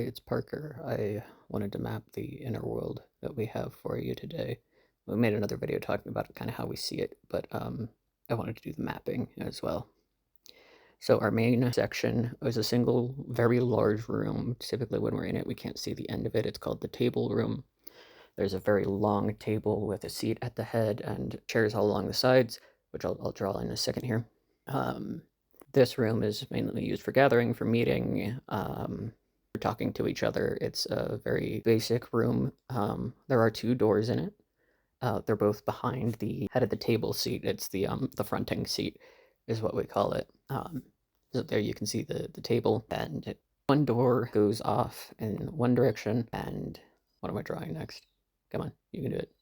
Hey, it's Parker. I wanted to map the inner world that we have for you today. We made another video talking about kind of how we see it, but I wanted to do the mapping as well. So our main section is a single, very large room. Typically when we're in it, we can't see the end of it. It's called the table room. There's a very long table with a seat at the head and chairs all along the sides, which I'll draw in a second here. This room is mainly used for gathering, for meeting, for talking to each other. It's a very basic room. There are two doors in it. They're both behind the head of the table seat. It's the fronting seat, is what we call it. So there you can see the table, and one door goes off in one direction. And what am I drawing next? Come on, you can do it.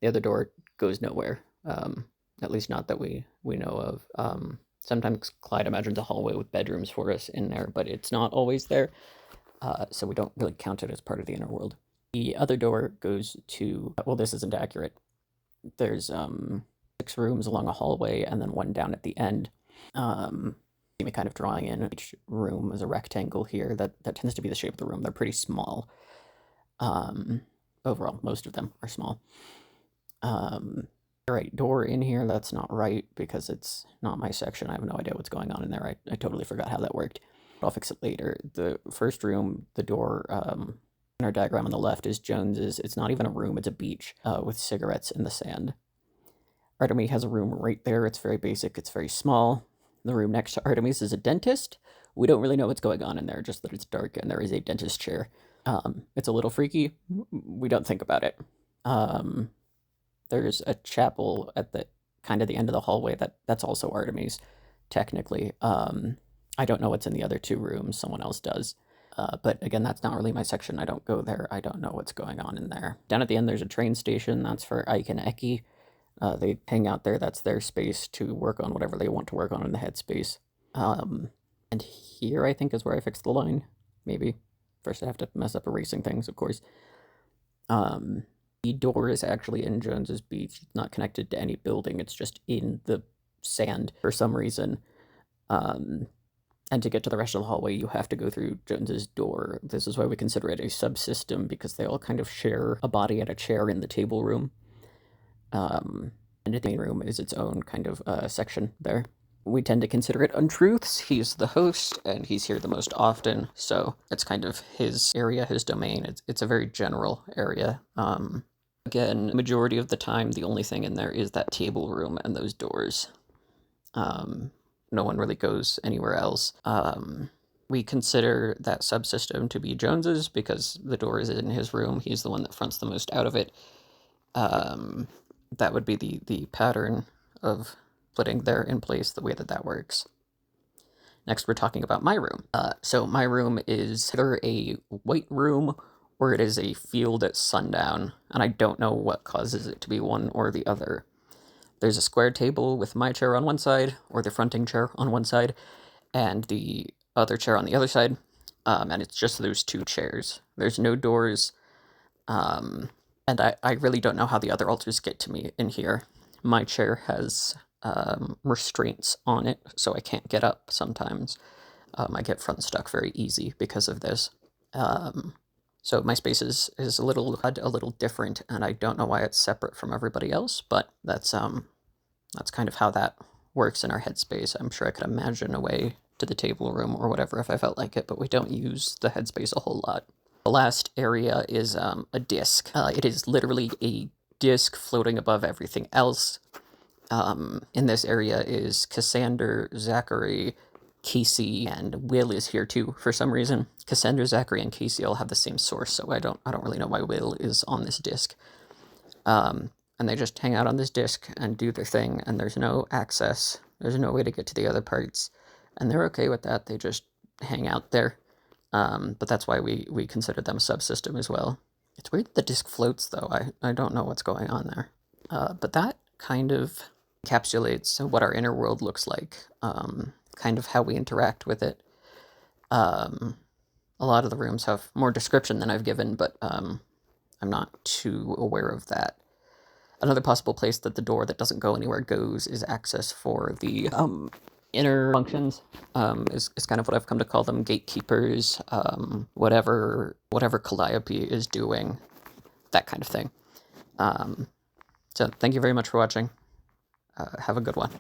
The other door goes nowhere. At least not that we know of. Sometimes Clyde imagines a hallway with bedrooms for us in there, but it's not always there. So we don't really count it as part of the inner world. The other door goes to, well, this isn't accurate. There's 6 rooms along a hallway and then one down at the end. See me kind of drawing in each room as a rectangle here. That tends to be the shape of the room. They're pretty small. Overall, most of them are small. Right, door in here, that's not right because it's not my section. I have no idea what's going on in there. I totally forgot how that worked. I'll fix it later. The first room, the door in our diagram on the left is Jones's. It's not even a room, it's a beach with cigarettes in the sand. Artemis has a room right there. It's very basic, it's very small. The room next to Artemis is a dentist. We don't really know what's going on in there, just that it's dark and there is a dentist chair. It's a little freaky. We don't think about it. There's a chapel at the kind of the end of the hallway that's also Artemis, technically. I don't know what's in the other 2 rooms. Someone else does. But again, that's not really my section. I don't go there. I don't know what's going on in there. Down at the end, there's a train station. That's for Ike and Eki. They hang out there. That's their space to work on whatever they want to work on in the headspace. And here, I think, is where I fixed the line. Maybe. First, I have to mess up erasing things, of course. The door is actually in Jones's beach. It's not connected to any building. It's just in the sand for some reason. And to get to the rest of the hallway, you have to go through Jones's door. This is why we consider it a subsystem, because they all kind of share a body and a chair in the table room. And the main room is its own kind of section there. We tend to consider it untruths. He's the host, and he's here the most often, so it's kind of his area, his domain. It's a very general area. Again, majority of the time, the only thing in there is that table room and those doors. No one really goes anywhere else. We consider that subsystem to be Jones's because the door is in his room. He's the one that fronts the most out of it. That would be the pattern of putting there in place, the way that works. Next, we're talking about my room. So my room is either a white room or it is a field at sundown, and I don't know what causes it to be one or the other. There's a square table with my chair on one side, or the fronting chair on one side, and the other chair on the other side, and it's just those 2 chairs. There's no doors, and I really don't know how the other altars get to me in here. My chair has restraints on it, so I can't get up sometimes. I get front stuck very easy because of this. So my space is a little different, and I don't know why it's separate from everybody else, but that's kind of how that works in our headspace. I'm sure I could imagine a way to the table room or whatever if I felt like it, but we don't use the headspace a whole lot. The last area is a disc. It is literally a disc floating above everything else. In this area is Cassander, Zachary, Casey, and Will is here too for some reason. Cassander, Zachary, and Casey all have the same source, so I don't really know why Will is on this disc. And they just hang out on this disc and do their thing, and there's no access. There's no way to get to the other parts, and they're okay with that. They just hang out there. But that's why we consider them a subsystem as well. It's weird the disc floats, though. I don't know what's going on there. But that kind of encapsulates what our inner world looks like, kind of how we interact with it. A lot of the rooms have more description than I've given, but I'm not too aware of that. Another possible place that the door that doesn't go anywhere goes is access for the inner functions, is kind of what I've come to call them, gatekeepers, whatever Calliope is doing, that kind of thing. So thank you very much for watching. Have a good one.